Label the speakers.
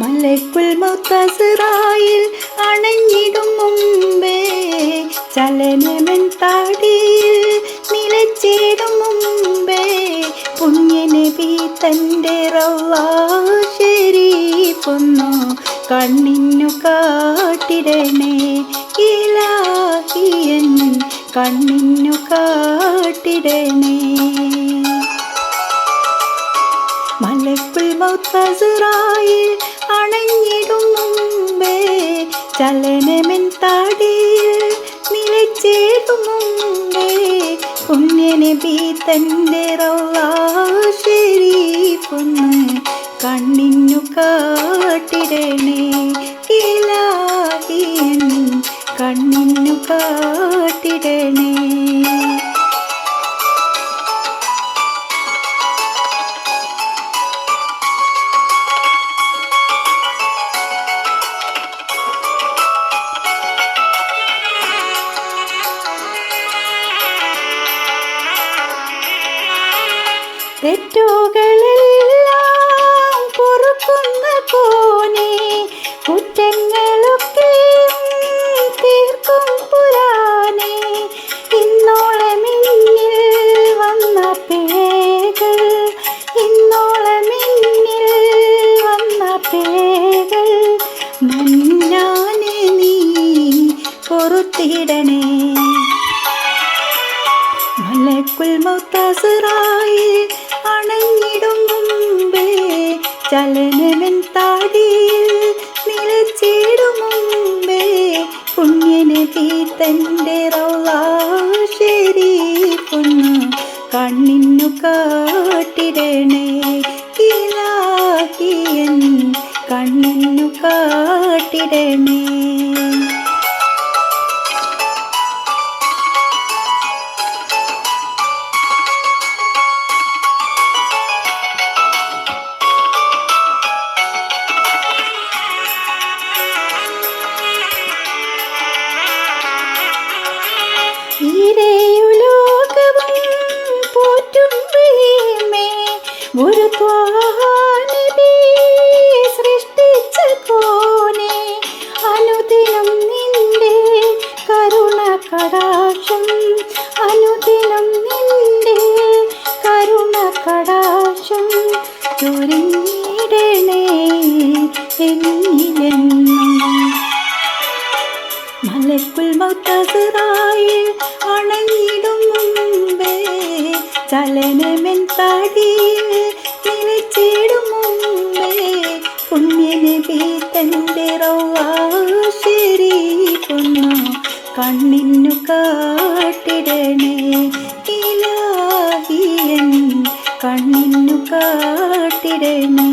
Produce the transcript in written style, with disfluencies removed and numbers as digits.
Speaker 1: മലക്കുൽ മൗത്ത് അസ്റായിൽ അണഞ്ഞിടും മുമ്പേ ചലനമൻ താടിയിൽ നിലച്ചിടും മുമ്പേ പുണ്യനബി തൻ്റെ റൗള ശരീഫൊന്നു കണ്ണിനു കാട്ടിടണേ ഇലാഹിയൻ കണ്ണിനു കാട്ടിടണേ. മലക്കുൽ മൗത്ത് അസ്റായിൽ അണഞ്ഞിടും മുമ്പേ ചലനമൻ താടിയിൽ നിലച്ചിടും മുമ്പേ പുണ്യനബി തൻ്റെ റൗള ശരീഫൊന്നു കണ്ണിനു കാട്ടിടണേ ഇലാഹിയൻ കണ്ണിനു കാട്ടിടണേ. തെറ്റുകളെല്ലാം പൊറുക്കുന്ന കോനെ കുറ്റങ്ങളൊക്കെ തീർക്കും പുരാനെ ഇന്നോളമിന്നിൽ വന്ന പേകൾ ഇന്നോളമിന്നിൽ വന്ന പേകൾ മന്നാനെ നീ പൊറുത്തിടണേ. മലക്കുൽ മൗത്ത് അസ്റായിൽ അണഞ്ഞിടും മുമ്പേ ചലനമൻ താടിയിൽ നിലച്ചിടും മുമ്പേ പുണ്യനബി തൻ്റെ റൗള ശരീഫൊന്നു കണ്ണിനു കാട്ടിടണേ ഇലാഹിയൻ കണ്ണിനു കാട്ടിടണേ. ഈരേയുലോകവും പോറ്റും റഹീമേ ഒരു ത്വാഹ നബി സൃഷ്ടിച്ച കോനെ അനുദിനം നിന്റെ കരുണ കടാക്ഷം അനുദിനം നിന്റെ കരുണ കടാക്ഷം ചൊരിഞ്ഞിടണേ എന്നിലെന്നും. മലക്കുൽ മൗത്ത് അസ്റായിൽ അണഞ്ഞിടും മുമ്പേ ചലനമൻ താടിയിൽ നിലച്ചിടും മുമ്പേ പുണ്യനബി തൻ്റെ റൗള ശരീഫൊന്നു കണ്ണിനു കാട്ടിടണേ ഇലാഹിയൻ കണ്ണിനു കാട്ടിടണേ.